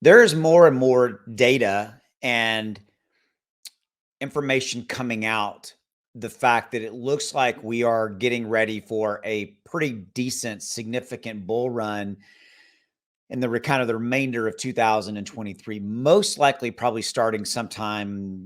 There's more and more data and information coming out. The fact that it looks like we are getting ready for a pretty decent, significant bull run in the kind of the remainder of 2023, most likely probably starting sometime,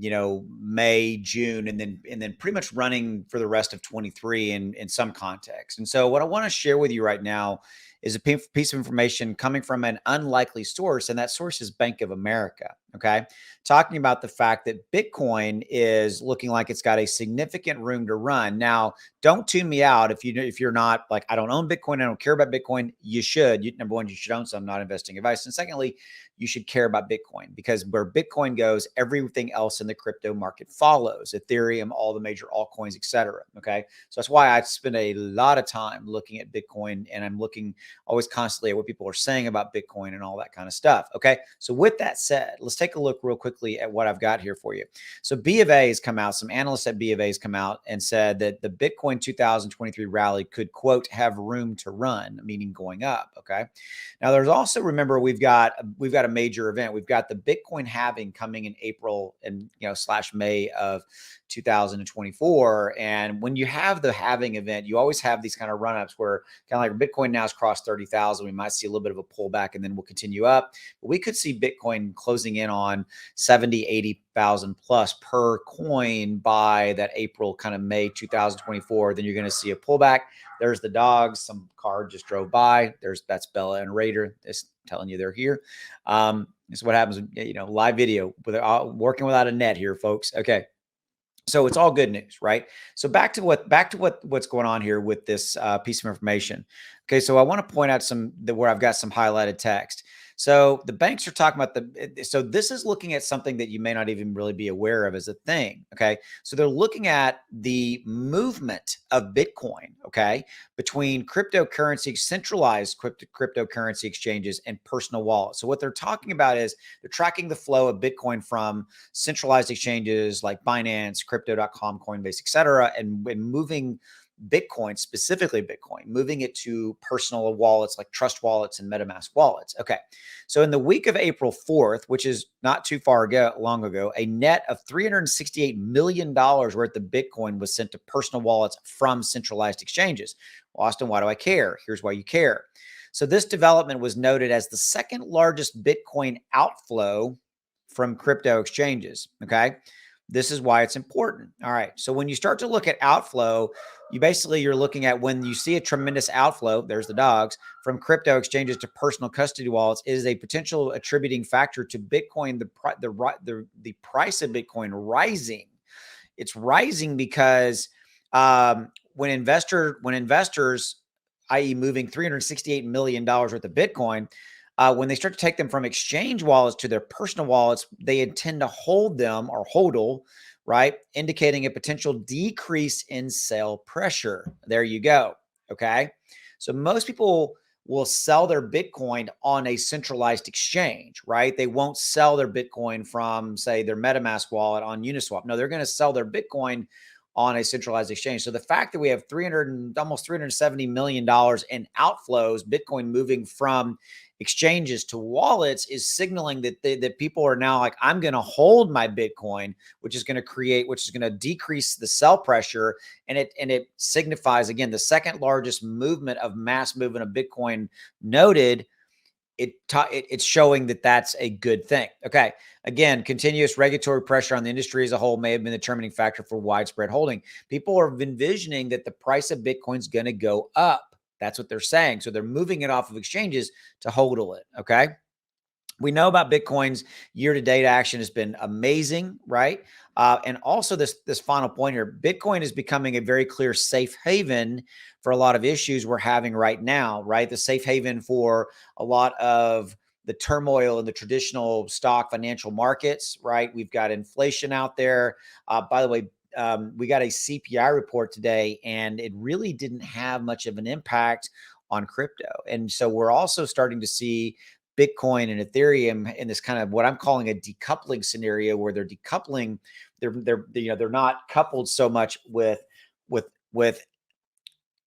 May, June, and then pretty much running for the rest of 23 in some context. And so what I want to share with you right now is a piece of information coming from an unlikely source, and that source is Bank of America. Okay. Talking about the fact that Bitcoin is looking like it's got a significant room to run. Now, don't tune me out if you're not like, I don't own Bitcoin, I don't care about Bitcoin. You should. Number one, you should own some, not investing advice. And secondly, you should care about Bitcoin, because where Bitcoin goes, everything else in the crypto market follows. Ethereum, all the major altcoins, etc. Okay. So that's why I spend a lot of time looking at Bitcoin, and I'm looking always constantly at what people are saying about Bitcoin and all that kind of stuff. Okay. So with that said, let's take a look real quickly at what I've got here for you. So B of A has come out, some analysts at B of A has come out and said that the Bitcoin 2023 rally could, quote, have room to run, meaning going up. Okay. Now there's also, remember, we've got a major event. We've got the Bitcoin halving coming in April and / May of 2024. And when you have the halving event, you always have these kind of run-ups where kind of like Bitcoin now has crossed 30,000. We might see a little bit of a pullback and then we'll continue up. But we could see Bitcoin closing in on 70, 80,000 plus per coin by that April, kind of May 2024. Then you're going to see a pullback. There's the dogs. Some car just drove by. That's Bella and Raider. It's telling you they're here. This is what happens, live video with working without a net here, folks. Okay. So it's all good news, right? So back to what's going on here with this piece of information. Okay, so I want to point out where I've got some highlighted text. So the banks are talking about so this is looking at something that you may not even really be aware of as a thing. Okay, so they're looking at the movement of Bitcoin. Okay, between cryptocurrency, centralized cryptocurrency exchanges, and personal wallets. So what they're talking about is they're tracking the flow of Bitcoin from centralized exchanges like Binance, crypto.com, Coinbase, etc., and moving Bitcoin, specifically Bitcoin, moving it to personal wallets like Trust wallets and MetaMask wallets. Okay. So in the week of April 4th, which is not too long ago, a net of $368 million worth of Bitcoin was sent to personal wallets from centralized exchanges. Well, Austin, why do I care? Here's why you care. So this development was noted as the second largest Bitcoin outflow from crypto exchanges. Okay. This is why it's important. All right. So when you start to look at outflow, you're looking at when you see a tremendous outflow, there's the dogs, from crypto exchanges to personal custody wallets, is a potential attributing factor to Bitcoin, the price of Bitcoin rising. It's rising because when investors, i.e. moving $368 million worth of Bitcoin, when they start to take them from exchange wallets to their personal wallets, they intend to hold them or hodl, right? Indicating a potential decrease in sell pressure. There you go. Okay. So most people will sell their Bitcoin on a centralized exchange, right? They won't sell their Bitcoin from, say, their MetaMask wallet on Uniswap. No, they're going to sell their Bitcoin on a centralized exchange. So the fact that we have almost $370 million in outflows, Bitcoin moving from exchanges to wallets, is signaling that people are now like, I'm going to hold my Bitcoin, which is going to decrease the sell pressure. And it signifies, again, the second largest mass movement of Bitcoin noted. It's showing that that's a good thing. Okay. Again, continuous regulatory pressure on the industry as a whole may have been the determining factor for widespread holding. People are envisioning that the price of Bitcoin is going to go up. That's what they're saying. So they're moving it off of exchanges to hodl it. Okay. We know about Bitcoin's year-to-date action has been amazing, right? And also this final point here, Bitcoin is becoming a very clear safe haven for a lot of issues we're having right now, right? The safe haven for a lot of the turmoil in the traditional stock financial markets, right? We've got inflation out there. By the way, we got a CPI report today, and it really didn't have much of an impact on crypto. And so we're also starting to see Bitcoin and Ethereum in this kind of what I'm calling a decoupling scenario, where they're decoupling. They're not coupled so much with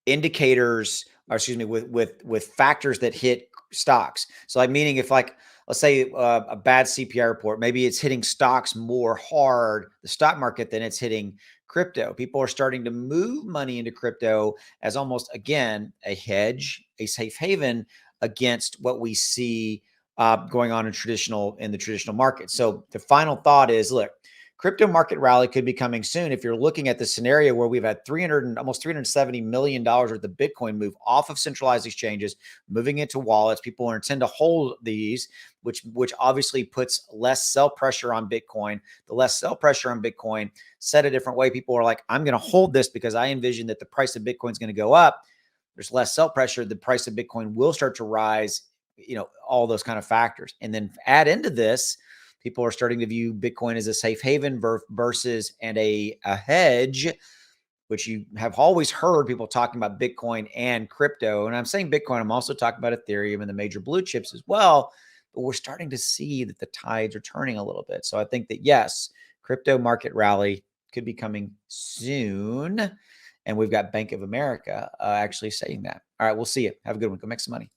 indicators, or excuse me, with factors that hit stocks. So like, meaning if like let's say a bad CPI report, maybe it's hitting stocks more hard, the stock market, than it's hitting crypto. People are starting to move money into crypto as almost, again, a hedge, a safe haven against what we see going on in the traditional market. So the final thought is, look, crypto market rally could be coming soon. If you're looking at the scenario where we've had almost $370 million worth of Bitcoin move off of centralized exchanges, moving into wallets, people intend to hold these, which obviously puts less sell pressure on Bitcoin. The less sell pressure on Bitcoin, said a different way, people are like, I'm going to hold this because I envision that the price of Bitcoin is going to go up. There's less sell pressure. The price of Bitcoin will start to rise, all those kind of factors. And then add into this, people are starting to view Bitcoin as a safe haven versus and a hedge, which you have always heard people talking about Bitcoin and crypto. And I'm saying Bitcoin, I'm also talking about Ethereum and the major blue chips as well. But we're starting to see that the tides are turning a little bit. So I think that, yes, crypto market rally could be coming soon. And we've got Bank of America actually saying that. All right, we'll see you. Have a good one. Go make some money.